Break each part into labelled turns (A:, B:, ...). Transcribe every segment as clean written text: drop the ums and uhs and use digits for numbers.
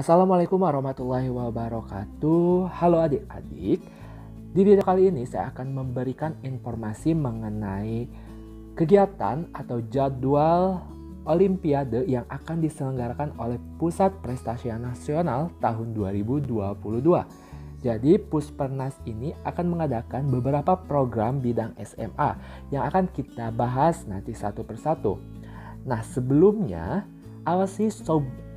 A: Assalamualaikum warahmatullahi wabarakatuh. Halo adik-adik. Di video kali ini saya akan memberikan informasi mengenai kegiatan atau jadwal Olimpiade yang akan diselenggarakan oleh Pusat Prestasi Nasional tahun 2022. Jadi Puspernas ini akan mengadakan beberapa program bidang SMA yang akan kita bahas nanti satu persatu. Nah, sebelumnya awasi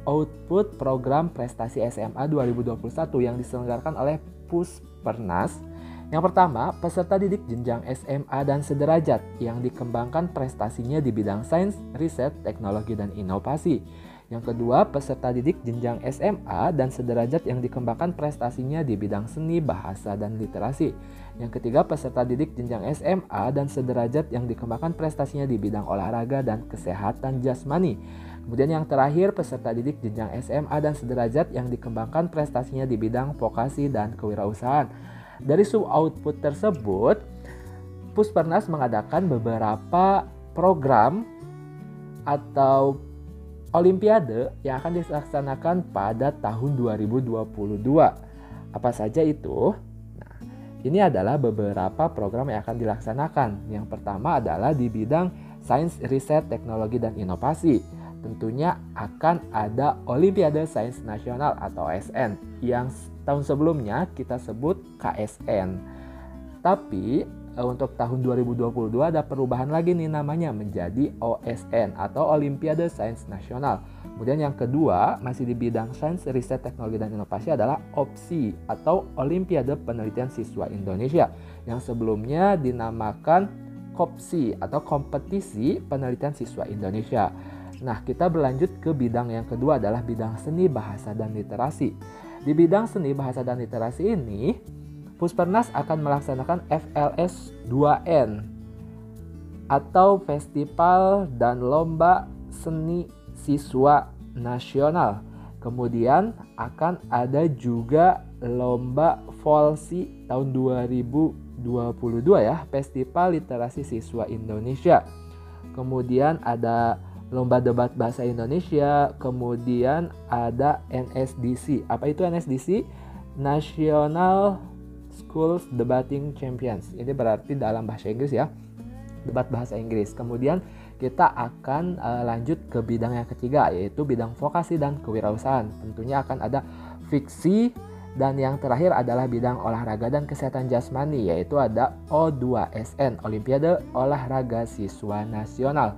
A: output program prestasi SMA 2021 yang diselenggarakan oleh Puspernas. Yang pertama, peserta didik jenjang SMA dan sederajat yang dikembangkan prestasinya di bidang sains, riset, teknologi, dan inovasi. Yang kedua, peserta didik jenjang SMA dan sederajat yang dikembangkan prestasinya di bidang seni, bahasa, dan literasi. Yang ketiga, peserta didik jenjang SMA dan sederajat yang dikembangkan prestasinya di bidang olahraga dan kesehatan jasmani. Kemudian yang terakhir, peserta didik jenjang SMA dan sederajat yang dikembangkan prestasinya di bidang vokasi dan kewirausahaan. Dari sub-output tersebut, Puspernas mengadakan beberapa program atau Olimpiade yang akan dilaksanakan pada tahun 2022. Apa saja itu? Nah, ini adalah beberapa program yang akan dilaksanakan. Yang pertama adalah di bidang sains, riset, teknologi, dan inovasi. Tentunya akan ada Olimpiade Sains Nasional atau OSN yang tahun sebelumnya kita sebut KSN. Tapi untuk tahun 2022 ada perubahan lagi nih, namanya menjadi OSN atau Olimpiade Sains Nasional. Kemudian yang kedua masih di bidang sains, riset, teknologi, dan inovasi adalah OPSI atau Olimpiade Penelitian Siswa Indonesia yang sebelumnya dinamakan KOPSI atau Kompetisi Penelitian Siswa Indonesia. Nah, kita berlanjut ke bidang yang kedua adalah bidang seni, bahasa, dan literasi. Di bidang seni, bahasa, dan literasi ini, Puspernas akan melaksanakan FLS 2N atau Festival dan Lomba Seni Siswa Nasional. Kemudian akan ada juga Lomba Volsi tahun 2022 ya, Festival Literasi Siswa Indonesia. Kemudian ada Lomba Debat Bahasa Indonesia, kemudian ada NSDC. Apa itu NSDC? National Schools Debating Champions. Ini berarti dalam bahasa Inggris ya, debat bahasa Inggris. Kemudian kita akan lanjut ke bidang yang ketiga, yaitu bidang vokasi dan kewirausahaan. Tentunya akan ada fiksi, dan yang terakhir adalah bidang olahraga dan kesehatan jasmani, yaitu ada O2SN, Olimpiade Olahraga Siswa Nasional.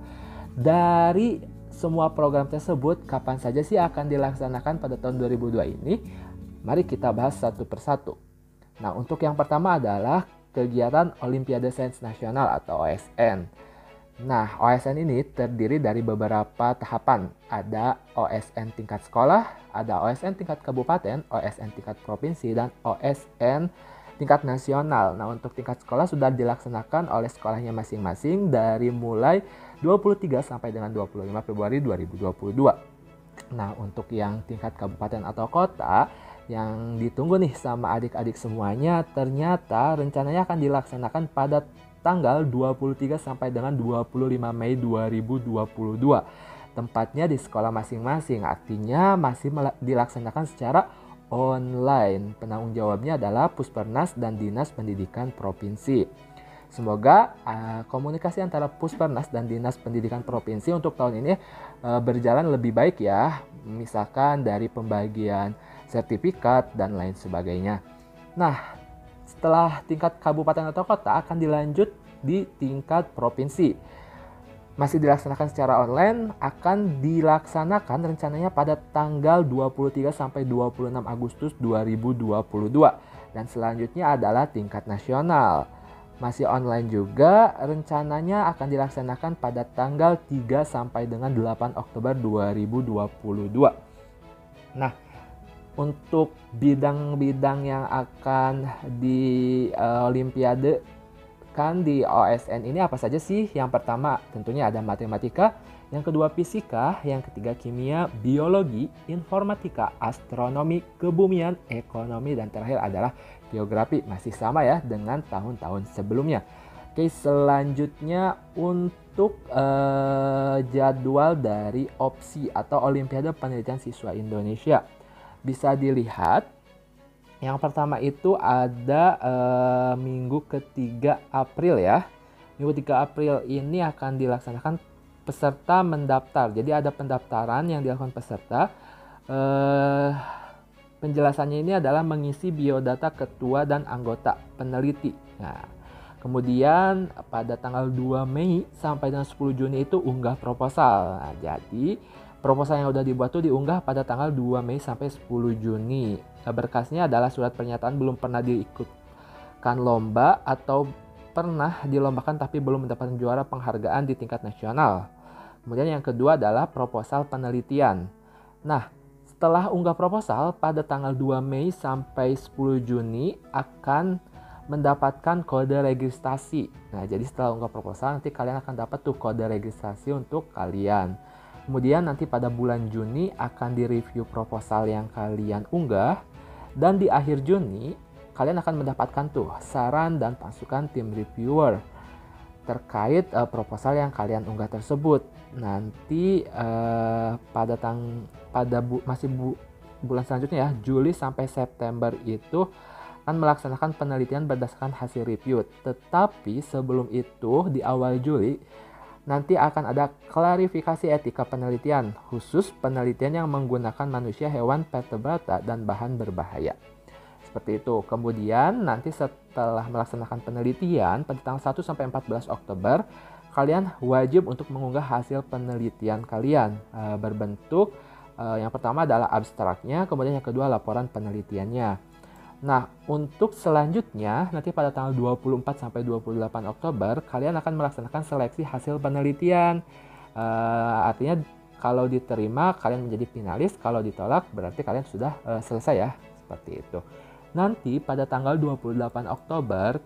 A: Dari semua program tersebut, kapan saja sih akan dilaksanakan pada tahun 2002 ini? Mari kita bahas satu persatu. Nah, untuk yang pertama adalah kegiatan Olimpiade Sains Nasional atau OSN. Nah, OSN ini terdiri dari beberapa tahapan. Ada OSN tingkat sekolah, ada OSN tingkat kabupaten, OSN tingkat provinsi, dan OSN tingkat nasional. Nah, untuk tingkat sekolah sudah dilaksanakan oleh sekolahnya masing-masing dari mulai 23 sampai dengan 25 Februari 2022. Nah, untuk yang tingkat kabupaten atau kota yang ditunggu nih sama adik-adik semuanya, ternyata rencananya akan dilaksanakan pada tanggal 23 sampai dengan 25 Mei 2022. Tempatnya di sekolah masing-masing, artinya masih dilaksanakan secara online. Penanggung jawabnya adalah Puspernas dan Dinas Pendidikan Provinsi. Semoga komunikasi antara Puspernas dan Dinas Pendidikan Provinsi untuk tahun ini berjalan lebih baik ya. Misalkan dari pembagian sertifikat dan lain sebagainya. Nah, setelah tingkat kabupaten atau kota akan dilanjut di tingkat provinsi. Masih dilaksanakan secara online, akan dilaksanakan rencananya pada tanggal 23 sampai 26 Agustus 2022. Dan selanjutnya adalah tingkat nasional. Masih online juga, rencananya akan dilaksanakan pada tanggal 3 sampai dengan 8 Oktober 2022. Nah, untuk bidang-bidang yang akan di Olimpiade kan di OSN ini apa saja sih? Yang pertama tentunya ada matematika, yang kedua fisika, yang ketiga kimia, biologi, informatika, astronomi, kebumian, ekonomi, dan terakhir adalah geografi. Masih sama ya dengan tahun-tahun sebelumnya. Oke, selanjutnya untuk jadwal dari OPSI atau Olimpiade Penelitian Siswa Indonesia. bisa dilihat. Yang pertama itu ada minggu ketiga April ya. Minggu 3 April ini akan dilaksanakan peserta mendaftar. Jadi ada pendaftaran yang dilakukan peserta. Penjelasannya ini adalah mengisi biodata ketua dan anggota peneliti. Nah, kemudian pada tanggal 2 Mei sampai dengan 10 Juni itu unggah proposal. Nah, jadi proposal yang udah dibuat tuh diunggah pada tanggal 2 Mei sampai 10 Juni. Berkasnya adalah surat pernyataan belum pernah diikutkan lomba atau pernah dilombakan tapi belum mendapatkan juara penghargaan di tingkat nasional. Kemudian yang kedua adalah proposal penelitian. Nah, setelah unggah proposal pada tanggal 2 Mei sampai 10 Juni akan mendapatkan kode registrasi. Nah, jadi setelah unggah proposal nanti kalian akan dapat tuh kode registrasi untuk kalian. Kemudian nanti pada bulan Juni akan direview proposal yang kalian unggah. Dan di akhir Juni kalian akan mendapatkan tuh saran dan masukan tim reviewer terkait proposal yang kalian unggah tersebut. Nanti bulan selanjutnya ya, Juli sampai September itu akan melaksanakan penelitian berdasarkan hasil review. Tetapi sebelum itu di awal Juli nanti akan ada klarifikasi etika penelitian, khusus penelitian yang menggunakan manusia, hewan, vertebrata, dan bahan berbahaya. Seperti itu. Kemudian nanti setelah melaksanakan penelitian pada tanggal 1 sampai 14 Oktober, kalian wajib untuk mengunggah hasil penelitian kalian berbentuk yang pertama adalah abstraknya, kemudian yang kedua laporan penelitiannya. Nah, untuk selanjutnya nanti pada tanggal 24 sampai 28 Oktober kalian akan melaksanakan seleksi hasil penelitian. Artinya kalau diterima kalian menjadi finalis, kalau ditolak berarti kalian sudah selesai ya, seperti itu. Nanti pada tanggal 28 Oktober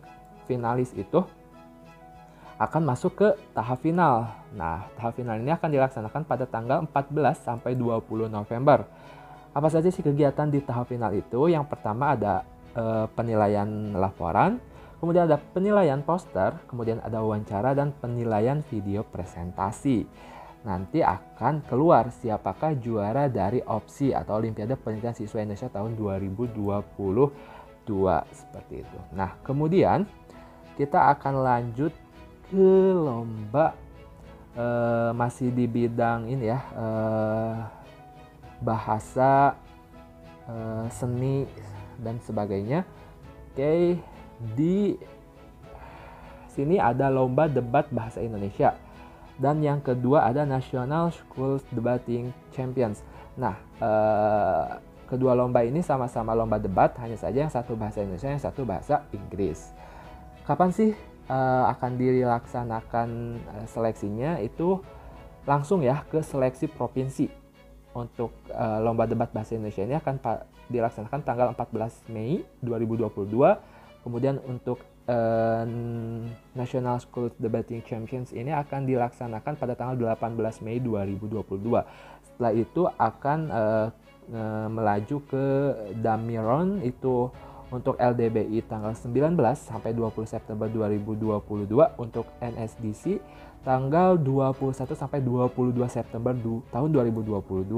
A: finalis itu akan masuk ke tahap final. Nah, tahap final ini akan dilaksanakan pada tanggal 14 sampai 20 November. Apa saja sih kegiatan di tahap final itu? Yang pertama ada penilaian laporan, kemudian ada penilaian poster, kemudian ada wawancara dan penilaian video presentasi. Nanti akan keluar siapakah juara dari opsi atau Olimpiade Penelitian Siswa Indonesia tahun 2022 seperti itu. Nah, kemudian kita akan lanjut ke lomba masih di bidang ini ya, bahasa, seni dan sebagainya. Oke, di sini ada lomba debat bahasa Indonesia. Dan yang kedua ada National Schools Debating Champions. Nah, kedua lomba ini sama-sama lomba debat, hanya saja yang satu bahasa Indonesia, yang satu bahasa Inggris. Kapan sih akan dilaksanakan seleksinya? Itu langsung ya ke seleksi provinsi. Untuk lomba debat bahasa Indonesia ini akan dilaksanakan tanggal 14 Mei 2022. Kemudian untuk National School Debating Champions ini akan dilaksanakan pada tanggal 18 Mei 2022. Setelah itu akan melaju ke Damiron itu untuk LDBI tanggal 19 sampai 20 September 2022, untuk NSDC tanggal 21 sampai 22 September tahun 2022.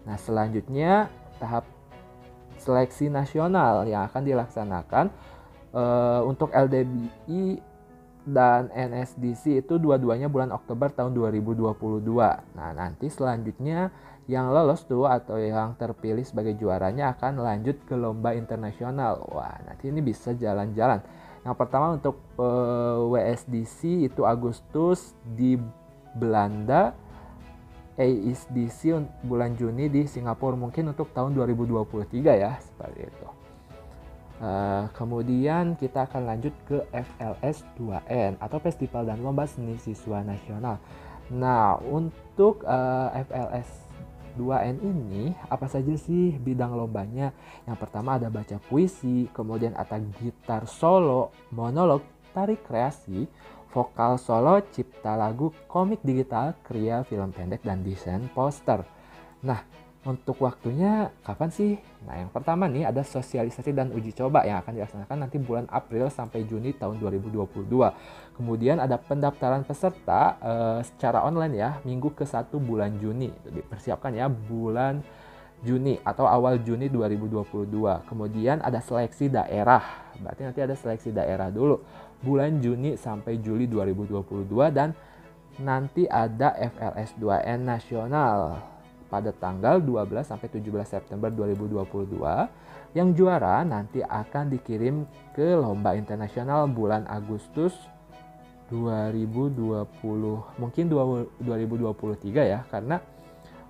A: Nah, selanjutnya tahap seleksi nasional yang akan dilaksanakan untuk LDBI dan NSDC itu dua-duanya bulan Oktober tahun 2022. Nah, nanti selanjutnya yang lolos tuh atau yang terpilih sebagai juaranya akan lanjut ke lomba internasional. Wah, nanti ini bisa jalan-jalan. Yang pertama untuk WSDC itu Agustus di Belanda, ASDC bulan Juni di Singapura, mungkin untuk tahun 2023 ya, seperti itu. Kemudian kita akan lanjut ke FLS 2N atau Festival dan Lomba Seni Siswa Nasional. Nah, untuk FLS 2N ini apa saja sih bidang lombanya? Yang pertama ada baca puisi, kemudian ada gitar solo, monolog, tari kreasi, vokal solo, cipta lagu, komik digital, kriya, film pendek, dan desain poster. Nah, untuk waktunya kapan sih? Nah, yang pertama nih ada sosialisasi dan uji coba yang akan dilaksanakan nanti bulan April sampai Juni tahun 2022. Kemudian ada pendaftaran peserta secara online ya, minggu ke-1 bulan Juni. Dipersiapkan ya bulan Juni atau awal Juni 2022. Kemudian ada seleksi daerah. Berarti nanti ada seleksi daerah dulu bulan Juni sampai Juli 2022 dan nanti ada FLS2N nasional pada tanggal 12 sampai 17 September 2022. Yang juara nanti akan dikirim ke lomba internasional bulan Agustus 2020, mungkin 2023 ya, karena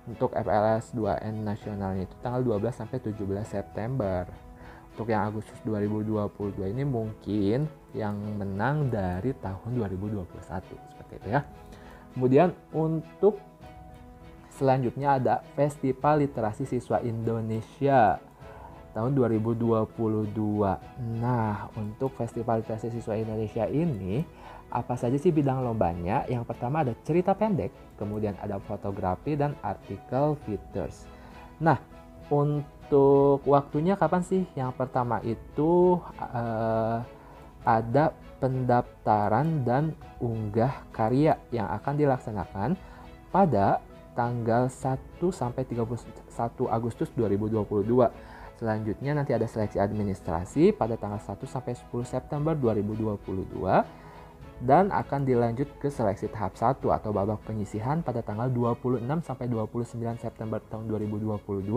A: untuk FLS 2N nasionalnya itu tanggal 12 sampai 17 September. Untuk yang Agustus 2022 ini mungkin yang menang dari tahun 2021 seperti itu ya. Kemudian untuk selanjutnya ada Festival Literasi Siswa Indonesia tahun 2022. Nah, untuk Festival Literasi Siswa Indonesia ini apa saja sih bidang lombanya? Yang pertama ada cerita pendek, kemudian ada fotografi dan artikel features. Nah, untuk waktunya kapan sih? Yang pertama itu ada pendaftaran dan unggah karya yang akan dilaksanakan pada tanggal 1 sampai 31 Agustus 2022. Selanjutnya nanti ada seleksi administrasi pada tanggal 1 sampai 10 September 2022. Dan akan dilanjut ke seleksi tahap 1 atau babak penyisihan pada tanggal 26 sampai 29 September tahun 2022.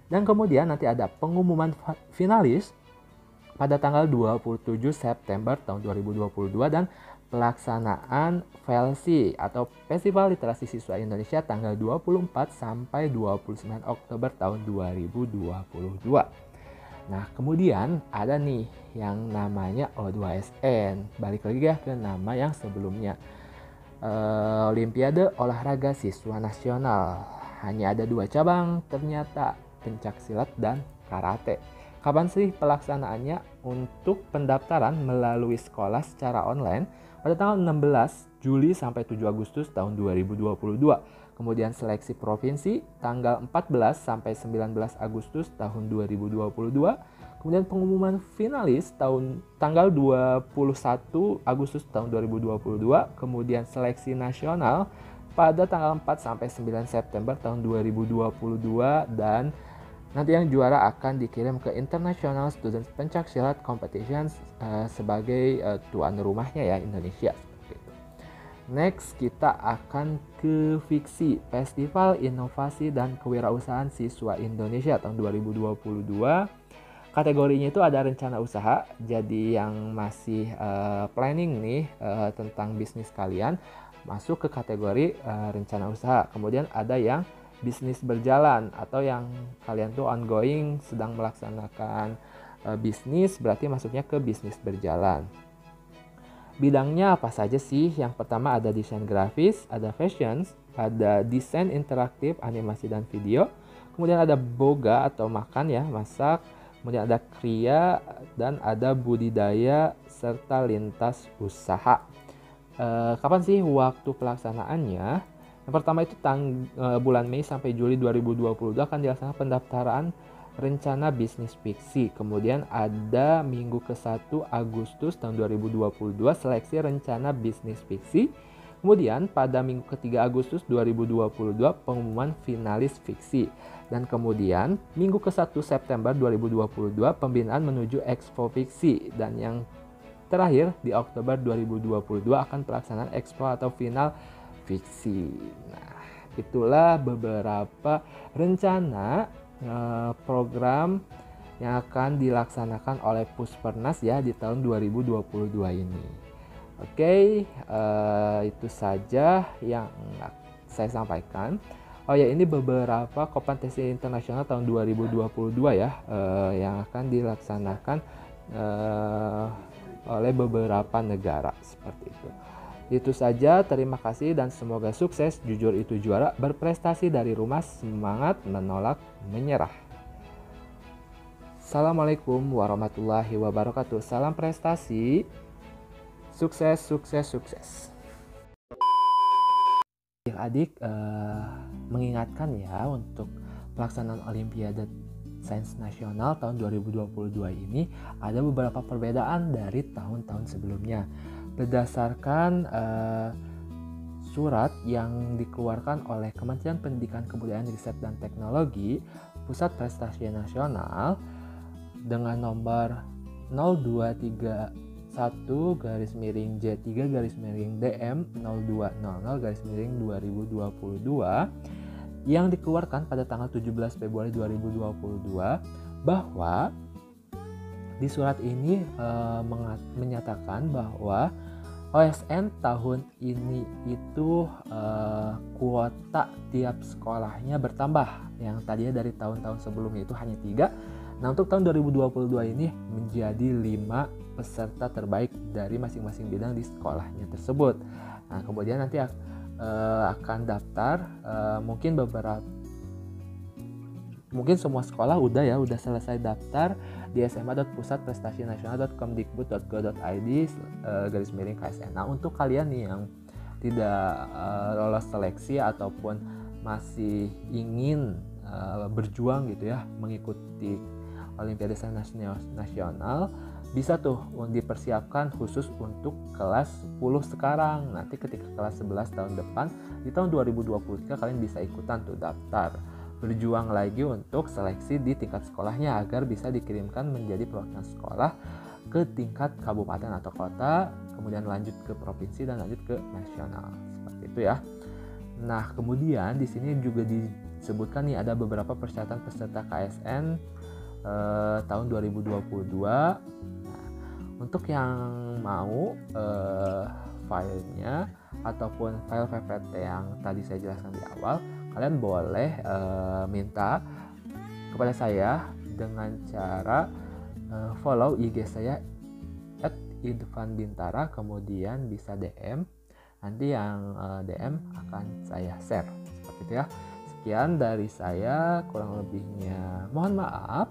A: Dan kemudian nanti ada pengumuman finalis pada tanggal 27 September tahun 2022 dan pelaksanaan FLSI atau Festival Literasi Siswa Indonesia tanggal 24 sampai 29 Oktober tahun 2022. Nah, kemudian ada nih yang namanya O2SN. Balik lagi ya ke nama yang sebelumnya. Olimpiade Olahraga Siswa Nasional. Hanya ada 2 cabang ternyata, pencaksilat dan karate. Kapan sih pelaksanaannya? Untuk pendaftaran melalui sekolah secara online pada tanggal 16 Juli sampai 7 Agustus tahun 2022. Kemudian seleksi provinsi tanggal 14 sampai 19 Agustus tahun 2022. Kemudian pengumuman finalis tanggal 21 Agustus tahun 2022. Kemudian seleksi nasional pada tanggal 4 sampai 9 September tahun 2022 dan nanti yang juara akan dikirim ke International Student Pencaksilat Competitions sebagai tuan rumahnya ya, Indonesia. Next kita akan ke Fiksi, Festival Inovasi dan Kewirausahaan Siswa Indonesia tahun 2022. Kategorinya itu ada rencana usaha, jadi yang masih planning nih tentang bisnis kalian masuk ke kategori rencana usaha. Kemudian ada yang bisnis berjalan atau yang kalian tuh ongoing sedang melaksanakan bisnis, berarti masuknya ke bisnis berjalan. Bidangnya apa saja sih? Yang pertama ada desain grafis, ada fashion, ada desain interaktif, animasi dan video. Kemudian ada boga atau makan ya, masak. Kemudian ada kriya dan ada budidaya serta lintas usaha. Kapan sih waktu pelaksanaannya? Yang pertama itu bulan Mei sampai Juli 2022 akan dilaksanakan pendaftaran rencana bisnis fiksi. Kemudian ada minggu ke-1 Agustus tahun 2022 seleksi rencana bisnis fiksi. Kemudian pada minggu ke-3 Agustus 2022 pengumuman finalis fiksi. Dan kemudian minggu ke-1 September 2022 pembinaan menuju Expo Fiksi. Dan yang terakhir di Oktober 2022 akan pelaksanaan Expo atau final fiksi. Nah, itulah beberapa rencana program yang akan dilaksanakan oleh Puspernas ya di tahun 2022 ini. Oke, itu saja yang saya sampaikan. Oh ya, ini beberapa kompetensi internasional tahun 2022 ya yang akan dilaksanakan oleh beberapa negara seperti itu. Itu saja, terima kasih dan semoga sukses. Jujur itu juara, berprestasi dari rumah, semangat menolak menyerah. Assalamualaikum warahmatullahi wabarakatuh. Salam prestasi, sukses, sukses, sukses. Adik mengingatkan ya untuk pelaksanaan Olimpiade Sains Nasional tahun 2022 ini ada beberapa perbedaan dari tahun-tahun sebelumnya. Berdasarkan surat yang dikeluarkan oleh Kementerian Pendidikan, Kebudayaan, Riset, dan Teknologi Pusat Prestasi Nasional dengan nomor 0231-J3-DM0200-2022 yang dikeluarkan pada tanggal 17 Februari 2022 bahwa di surat ini menyatakan bahwa OSN tahun ini itu kuota tiap sekolahnya bertambah, yang tadinya dari tahun-tahun sebelumnya itu hanya 3. Nah, untuk tahun 2022 ini menjadi 5 peserta terbaik dari masing-masing bidang di sekolahnya tersebut. Nah, kemudian nanti akan daftar, mungkin semua sekolah udah selesai daftar di sma.pusatprestasiNasional.kemdikbud.go.id /KSN. Nah, untuk kalian nih yang tidak lolos seleksi ataupun masih ingin berjuang gitu ya mengikuti Olimpiade Sains Nasional, bisa tuh dipersiapkan khusus untuk kelas 10 sekarang. Nanti ketika kelas 11 tahun depan, di tahun 2023 kalian bisa ikutan tuh daftar, berjuang lagi untuk seleksi di tingkat sekolahnya agar bisa dikirimkan menjadi perwakilan sekolah ke tingkat kabupaten atau kota, kemudian lanjut ke provinsi dan lanjut ke nasional. Seperti itu ya. Nah, kemudian di sini juga disebutkan nih ada beberapa persyaratan peserta KSN tahun 2022. Nah, untuk yang mau filenya ataupun file PPT yang tadi saya jelaskan di awal, kalian boleh minta kepada saya dengan cara follow IG saya @idvanbintara, kemudian bisa DM. Nanti yang DM akan saya share seperti itu ya. Sekian dari saya, kurang lebihnya mohon maaf.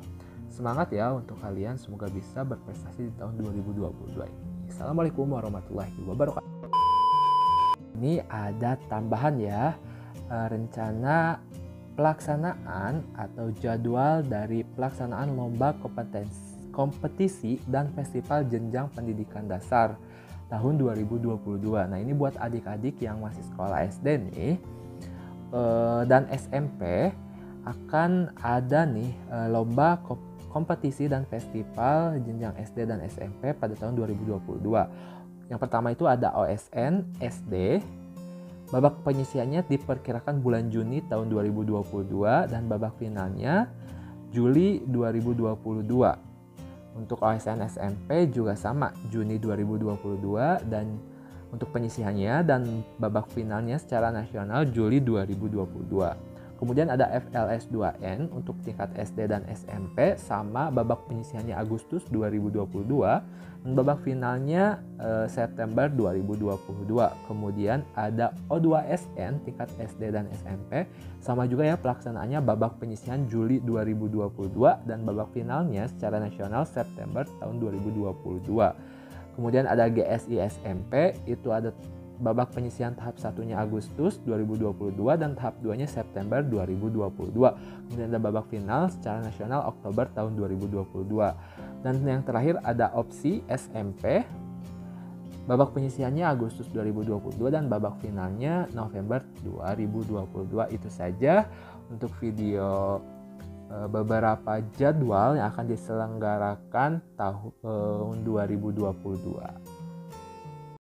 A: Semangat ya untuk kalian, semoga bisa berprestasi di tahun 2022 ini. Assalamualaikum warahmatullahi wabarakatuh. Ini ada tambahan ya, rencana pelaksanaan atau jadwal dari pelaksanaan lomba kompetisi dan festival jenjang pendidikan dasar tahun 2022. Nah, ini buat adik-adik yang masih sekolah SD nih dan SMP, akan ada nih lomba kompetisi dan festival jenjang SD dan SMP pada tahun 2022. Yang pertama itu ada OSN SD. Babak penyisiannya diperkirakan bulan Juni tahun 2022 dan babak finalnya Juli 2022. Untuk OSN SMP juga sama, Juni 2022, dan untuk penyisihannya dan babak finalnya secara nasional Juli 2022. Kemudian ada FLS 2N untuk tingkat SD dan SMP, sama babak penyisihannya Agustus 2022 dan babak finalnya September 2022. Kemudian ada O2SN tingkat SD dan SMP, sama juga ya pelaksanaannya babak penyisihan Juli 2022 dan babak finalnya secara nasional September tahun 2022. Kemudian ada GSI SMP, itu ada babak penyisihan tahap 1-nya Agustus 2022 dan tahap 2-nya September 2022. Kemudian ada babak final secara nasional Oktober tahun 2022. Dan yang terakhir ada opsi SMP. Babak penyisihannya Agustus 2022 dan babak finalnya November 2022. Itu saja untuk video beberapa jadwal yang akan diselenggarakan tahun 2022.